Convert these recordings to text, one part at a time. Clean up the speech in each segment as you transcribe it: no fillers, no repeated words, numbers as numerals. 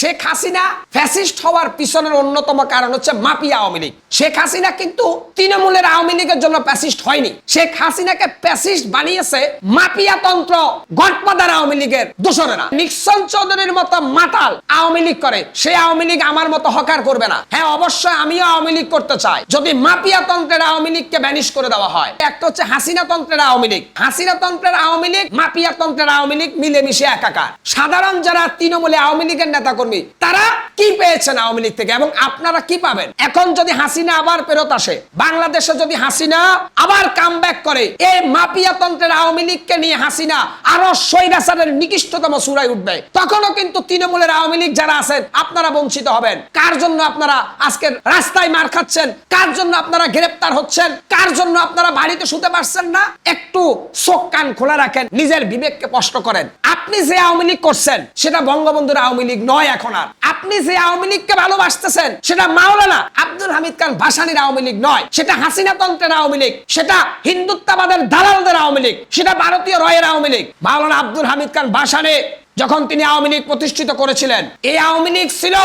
Sheikh Hasina fascist হওয়ার পিছনের অন্যতম কারণ হচ্ছে মাফিয়া আওয়ামী লীগ। শেখ হাসিনা কিন্তু তৃণমূলের আওয়ামী লীগের জন্য ফ্যাসিস্ট হয়নি। শেখ হাসিনাকে ফ্যাসিস্ট বানিয়েছে মাফিয়া তন্ত্র গডফাদার আওয়ামী লীগের দোসরেরা। নিক্সন চৌধুরীর মতো মাতাল আওয়ামী লীগ করে, সে আওয়ামী লীগ আমার মতো হকার করবে না। হ্যাঁ, অবশ্যই আমিও আওয়ামী লীগ করতে চাই যদি মাফিয়া তন্ত্রের আওয়ামী লীগকে ব্যানিশ করে দেওয়া হয়। একটা হচ্ছে হাসিনা তন্ত্রের আওয়ামী লীগ, হাসিনা তন্ত্রের আওয়ামী লীগ, মাফিয়া তন্ত্রের আওয়ামী লীগ মিলেমিশে একাকার। সাধারণ যারা তৃণমূলে আওয়ামী লীগের নেতা কর্মী তারা কি পেয়েছেন আওয়ামী লীগ থেকে এবং আপনারা কি পাবেন? এখন যদি হাসিনা আবার ফেরত আসে, বাংলাদেশে যদি হাসিনা আবার কামব্যাক করে, এই মাফিয়া তন্ত্রের আওয়ামী লীগকে নিয়ে হাসিনা আরো স্বৈরাচারের নিকৃষ্টতম চূড়ায় উঠবে, তখনও কিন্তু তৃণমূলের আওয়ামী লীগ যারা আছেন আপনারা বঞ্চিত হবেন। কার জন্য আপনারা আজকে রাস্তায় মার খাচ্ছেন? কার জন্য আপনারা গ্রেফতার হচ্ছেন? কার জন্য আপনারা বাড়িতে শুতে পারছেন না? একটু চোখ কান খোলা রাখেন, নিজের বিবেককে স্পষ্ট করেন। আপনি যে আওয়ামী লীগ করছেন সেটা বঙ্গবন্ধুর আওয়ামী লীগ নয়। এখন আর আপনি যে আওয়ামী লীগকে ভালোবাসতেছেন সেটা মাওলানা আব্দুল হামিদ খান ভাসানীর আওয়ামী লীগ নয়, সেটা হাসিনা তন্ত্রের আওয়ামী লীগ, সেটা হিন্দুত্ববাদের দালালদের আওয়ামী লীগ, সেটা ভারতীয় রয়ের আওয়ামী লীগ। মাওলানা আব্দুল হামিদ খান ভাসানী যখন তিনি আওয়ামী লীগ প্রতিষ্ঠিত করেছিলেন, এই আওয়ামী লীগ ছিল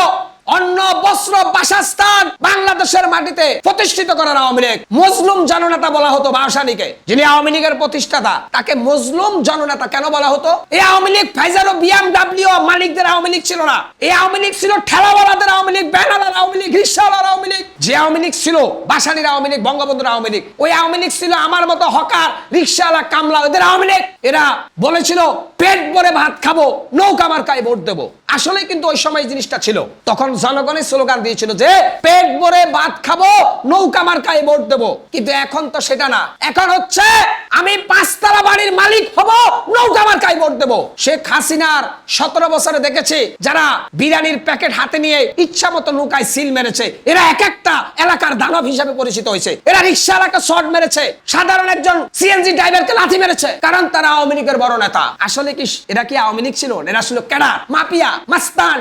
অন্য বস্ত্র বাসস্থান বাংলাদেশের মাটিতে প্রতিষ্ঠিত করার আওয়ামী লীগ। মজলুম জননেতা বলা হতো ভাসানীকে, যিনি আওয়ামী লীগের প্রতিষ্ঠাতা তাকে মজলুম জননেতা কেন বলা হতো? এই আওয়ামী লীগ ফাইজার ও বিএমডব্লিউ মালিকদের আওয়ামী লীগ ছিল না। এই আওয়ামী লীগ ছিল ঠেলাওয়ালাদের আওয়ামী লীগ, ব্যানালার আওয়ামী লীগ, রিকশাওয়ালার আওয়ামী লীগ। যে আওয়ামী লীগ ছিল ভাসানীর আওয়ামী লীগ, বঙ্গবন্ধুর আওয়ামী লীগ, ওই আওয়ামী লীগ ছিল আমার মতো হকার, রিকশাওয়ালা, কামলা, ওদের আওয়ামী লীগ। এরা বলেছিল পেট ভরে ভাত খাবো, নৌকা মার্কায় ভোট দেবো। আসলে কিন্তু ওই সময় জিনিসটা ছিল, তখন জনগণের স্লোগান দিয়েছিল যে পেট ভরে ভাত খাবো, নৌকা মার্কায় ভোট দেবো। কিন্তু এখন তো সেটা না, এখন হচ্ছে আমি 5 তলা বাড়ির মালিক হব, নৌকা মার্কায় ভোট দেবো। শেখ হাসিনার 17 বছরে দেখেছি যারা বিরিয়ানির প্যাকেট হাতে নিয়ে ইচ্ছা মতো নৌকায় সিল মেরেছে, এরা এক একটা এলাকার দানব হিসেবে পরিচিত হয়েছে। এরা রিকশাওয়ালাকে শর্ট মেরেছে, সাধারণ একজন সিএনজি ড্রাইভারকে লাথি মেরেছে, কারণ তারা আওয়ামী লীগের বড় নেতা। আসলে কি এরা কি আওয়ামী লীগ ছিল? এরা ছিল ক্যাডার, মাফিয়া, মাস্তান।